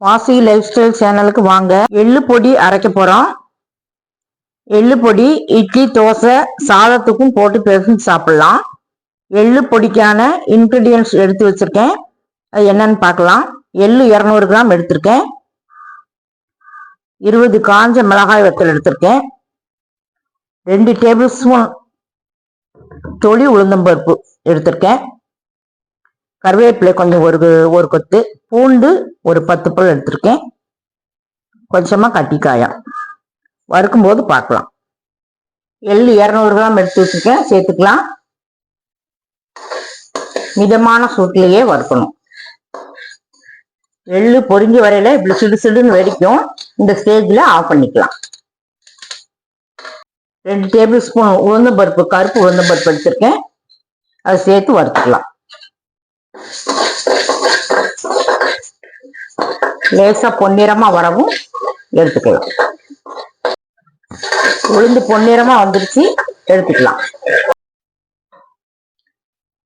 வாசி life style சேனலுக்கு வாங்க. எள்ளு பொடி அரைக்க போறோம். எள்ளு பொடி இட்லி, தோசை, சாதத்துக்கும் போட்டு பெருசு சாப்பிடலாம். எள்ளு பொடிக்கான இன்கிரீடியன்ஸ் எடுத்து வச்சிருக்கேன். அது என்னன்னு பார்க்கலாம். எள்ளு 200 கிராம் எடுத்திருக்கேன். 20 காஞ்ச மிளகாய் வத்தல் எடுத்திருக்கேன். 2 டேபிள் ஸ்பூன் தொளி உளுந்தம்பருப்பு எடுத்திருக்கேன். கருவேப்பிலை கொஞ்சம் ஒரு கொத்து, பூண்டு ஒரு 10 பல் எடுத்திருக்கேன். கொஞ்சமா கட்டிக்காயா வறுக்கும் போது பார்க்கலாம். எள்ளு 200 கிராம் எடுத்து வச்சிருக்கேன், சேர்த்துக்கலாம். மிதமான சூட்டிலேயே வறுக்கணும். எள்ளு பொரிஞ்சு வரையில இப்படி சிடு சிடுன்னு வெடிக்கும். இந்த ஸ்டேஜ்ல ஆஃப் பண்ணிக்கலாம். 2 டேபிள் ஸ்பூன் உளுந்தம்பருப்பு, கருப்பு உளுந்தம்பருப்பு எடுத்திருக்கேன், அதை சேர்த்து வறுத்துக்கலாம். லேசா பொன்னிறமா வரவும் எடுத்துக்கலாம். உளுந்து பொன்னிறமா வந்துருச்சு, எடுத்துக்கலாம்.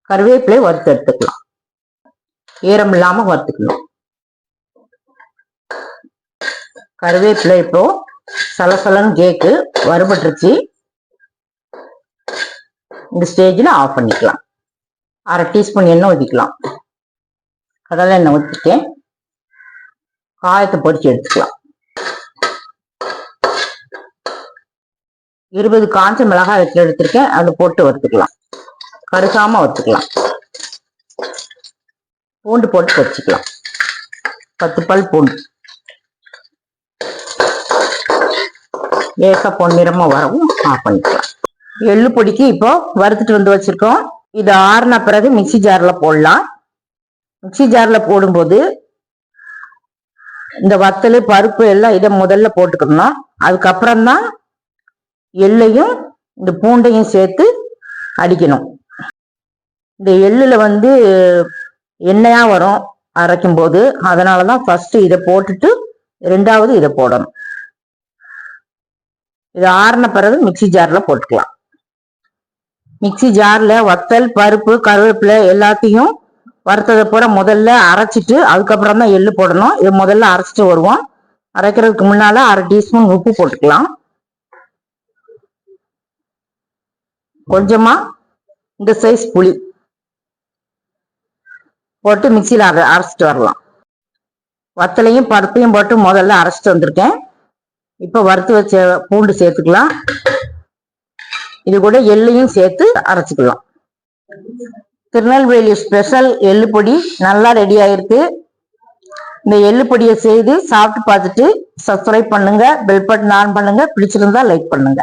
கருவேப்பிலை வறுத்து எடுத்துக்கலாம். ஈரம் இல்லாம வறுத்துக்கணும். கருவேப்பிலை இப்போ சலசலன்னு கேக்கு வறுபட்டுருச்சு. இந்த ஸ்டேஜில் ஆஃப் பண்ணிக்கலாம். 1/2 டீஸ்பூன் எண்ணெய் ஊற்றிக்கலாம். கடலை எண்ணெய் ஊற்றிட்டேன். காயத்தை பொரிச்சு எடுத்துக்கலாம். 20 காஞ்ச மிளகாய் வச்சு எடுத்திருக்கேன், அதை போட்டு வறுத்துக்கலாம். கருகாம வறுத்துக்கலாம். பூண்டு போட்டு பொரிச்சுக்கலாம். 10 பல் பூண்டு. லேசா பொன்னிறமா வரவும் ஆஃப் பண்ணிக்கலாம். எள்ளு பொடிக்கு இப்போ வறுத்துட்டு வந்து வச்சிருக்கோம். இது ஆறுன பிறகு மிக்சி ஜார்ல போடலாம். மிக்சி ஜார்ல போடும்போது இந்த வத்தல், பருப்பு எல்லாம் இதை முதல்ல போட்டுக்கணும். அதுக்கப்புறம் தான் எள்ளையும் இந்த பூண்டையும் சேர்த்து அடிக்கணும். இந்த எள்ளுல எண்ணெயா வரும் அரைக்கும் போது. அதனாலதான் ஃபர்ஸ்ட் இதை போட்டுட்டு 2வது இதை போடணும். இது ஆறுன பிறகு மிக்சி ஜார்ல போட்டுக்கலாம். மிக்சி ஜார்ல வத்தல், பருப்பு, கருவேப்பிலை எல்லாத்தையும் வறுத்ததை பூரா முதல்ல அரைச்சிட்டு அதுக்கப்புறம் தான் எள்ளு போடணும். இது முதல்ல அரைச்சிட்டு வருவோம். அரைக்கிறதுக்கு முன்னால 1/2 டீஸ்பூன் உப்பு போட்டுக்கலாம். கொஞ்சமா இந்த சைஸ் புளி போட்டு மிக்சியில அரைச்சிட்டு வரலாம். வத்தலையும் பருப்பையும் போட்டு முதல்ல அரைச்சிட்டு வந்திருக்கேன். இப்ப வறுத்து வச்ச பூண்டு சேர்த்துக்கலாம். இது கூட எள்ளையும் சேர்த்து அரைச்சிக்கலாம். திருநெல்வேலி ஸ்பெஷல் எள்ளு பொடி நல்லா ரெடி ஆயிருக்கு. இந்த எள்ளு பொடியை செய்து சாப்பிட்டு பார்த்துட்டு சப்ஸ்கிரைப் பண்ணுங்க, பெல் பட்டன் ஆன் பண்ணுங்க, பிடிச்சிருந்தா லைக் பண்ணுங்க.